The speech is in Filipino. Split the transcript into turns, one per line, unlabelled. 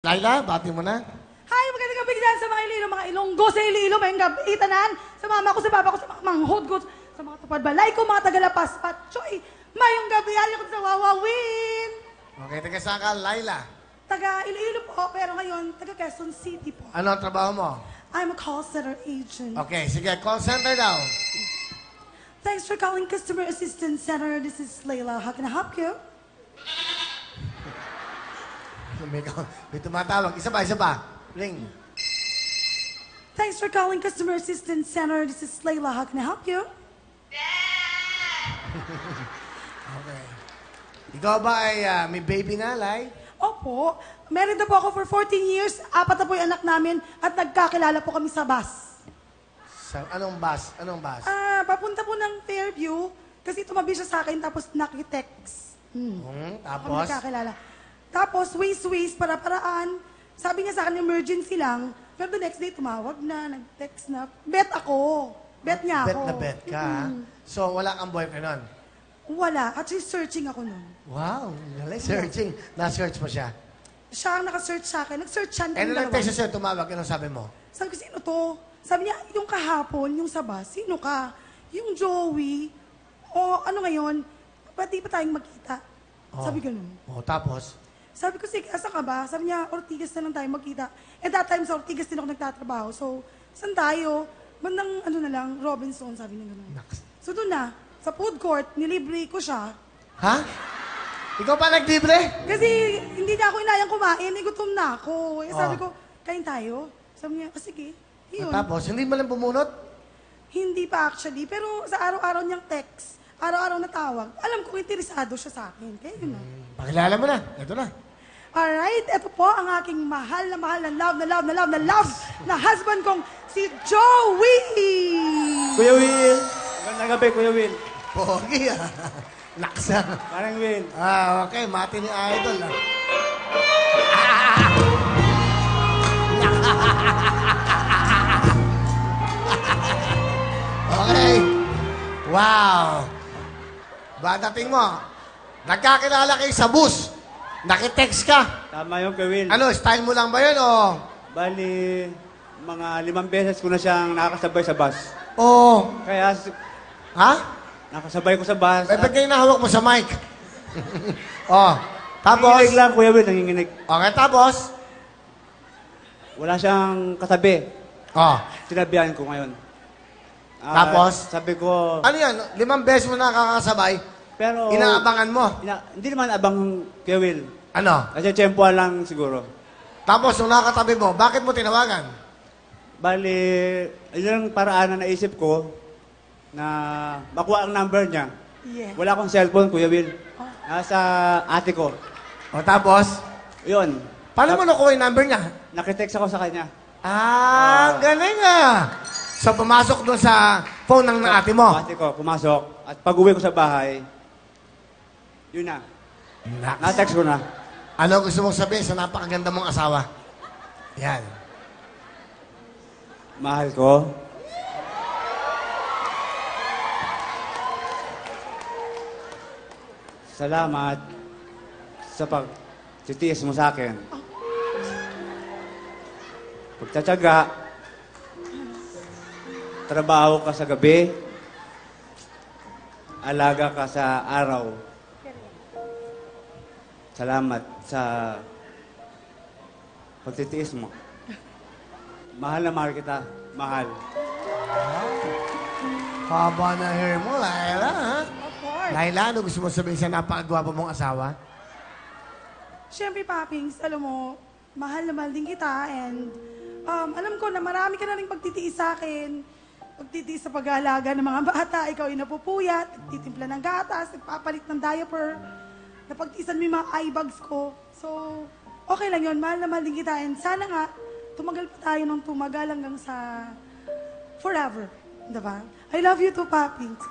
Laila, bati mo na.
Hi, magandang gabi dyan sa mga Iloilo, mga Ilonggo sa Iloilo, may gabi, tanan, sa mama ko, sa papa ko, sa mga manghod ko, sa mga tupad balay ko, mga tagalapas, patsoy, mayong gabi, ayaw ko sa wawawin.
Okay, taga saan ka, Laila?
Taga Iloilo po, pero ngayon, taga Quezon City po.
Ano ang trabaho mo?
I'm a call center agent.
Okay, sige, call center daw.
Thanks for calling Customer Assistance Center. This is Layla. How can I help you?
May tumatawag. Isa pa. Ring.
Thanks for calling Customer Assistance Center. This is Layla. How can I help you?
Okay. Ikaw ba ay may baby na, Lai?
Opo. Married na po ako for 14 years. 4 na po yung anak namin at nagkakilala po kami sa bus.
Sa, anong bus? Anong bus?
Papunta po ng Fairview kasi tumabi siya sa akin tapos nakitext. Kami
Tapos?
nagkakilala. Tapos, ways, para-paraan. Sabi niya sa akin, emergency lang. Pero the next day, tumawag na, nag-text na. Bet ako. Bet niya ako.
Bet ka, ha? So, wala kang boyfriend nun?
Wala. Actually, searching ako nun.
Wow, galing. Searching. Na-search mo siya.
Siya ang nakasearch sa akin. Nag-search siya.
Eh, nung nag-text siya, tumawag. Anong sabi mo?
Sabi ko, sino to? Sabi niya, yung kahapon, yung sa bus, sino ka? Yung Joey. O ano ngayon? Ba't di pa tayong magkita? Sabi ganun.
Tapos?
Sabi ko, sige, asa ka ba? Sabi niya, Ortigas na lang tayo magkita. Eh, that time sa Ortigas din ako nagtatrabaho. So, saan tayo? Bandang, Robinson, sabi niya gano'n. So, doon na, sa food court, nilibre ko siya.
Ha? Ikaw pa nagdibre?
Kasi, hindi niya ako inayang kumain, gutom na ako. Eh, sabi ko, kain tayo? Sabi niya, sige. Yun.
Tapos, hindi mo lang bumunot?
Hindi pa actually, pero sa araw-araw niyang text, araw-araw na tawag, alam kong interesado siya sa akin. Kaya yun na.
Pakilala mo na. Ito na.
Alright, ito po ang aking mahal na husband kong si Joey!
Kuya Will! Magandang gabi, Kuya Will.
Pogi, Laksa.
Parang Will.
Okay. Mati ni Idol, Okay. Wow. Badating mo. Nagkakilala kayo sa bus. Nakitext ka.
Tama yun, Kuya Will.
Ano, style mo lang ba yun o?
Bali, mga 5 beses ko na siyang nakakasabay sa bus.
Oo.
Kaya,
Ha?
nakasabay ko sa bus.
Eh, ba't kayo nahawak mo sa mic? Tapos?
Nanginginig lang, Kuya Will, nanginginig.
Okay, tapos?
Wala siyang katabi. Sinabihan ko ngayon.
Tapos?
Sabi ko,
Ano yan? 5 beses mo nakakasabay?
pero...
Inaabangan mo?
hindi naman abang, Kuya Will.
Ano?
Kasi tsempuan lang siguro.
Tapos, nung nakatabi mo, bakit mo tinawagan?
Bali, yun ang paraan na naisip ko na makuha ang number niya.
Yeah.
Wala akong cellphone, Kuya Will. Nasa ate ko.
Tapos?
Yun.
Paano mo nakuha yung number niya?
Nakitext ako sa kanya.
Galing So, pumasok doon sa phone ng ate mo?
Ate ko, pumasok. At pag-uwi ko sa bahay, yun na. Na-text ko na.
Ano gusto mong sabihin sa napakaganda mong asawa? Yan.
Mahal ko. Salamat sa pagtitiis mo sa akin. Pagtsatsaga, trabaho ka sa gabi, alaga ka sa araw. Salamat sa pagtitiis mo. Mahal na mahal kita. Mahal.
Haba na hair mo, Laila, ha?
Of course.
Laila, ano gusto mo sabihin sa napakagwapo mong asawa?
Siyempre, Papings, alam mo, mahal na mahal din kita and alam ko na marami ka na rin pagtitiis sa akin. Pagtitiis sa pag-aalaga ng mga bata, ikaw yung napupuyat, nagtitimpla ng gatas, nagpapalit ng diaper, napagtiisan mo yung mga eye bags ko. So, okay lang yun, mahal na mahal din kita and sana nga, tumagal pa tayo ng tumagal hanggang sa forever. Diba? I love you too, Papings.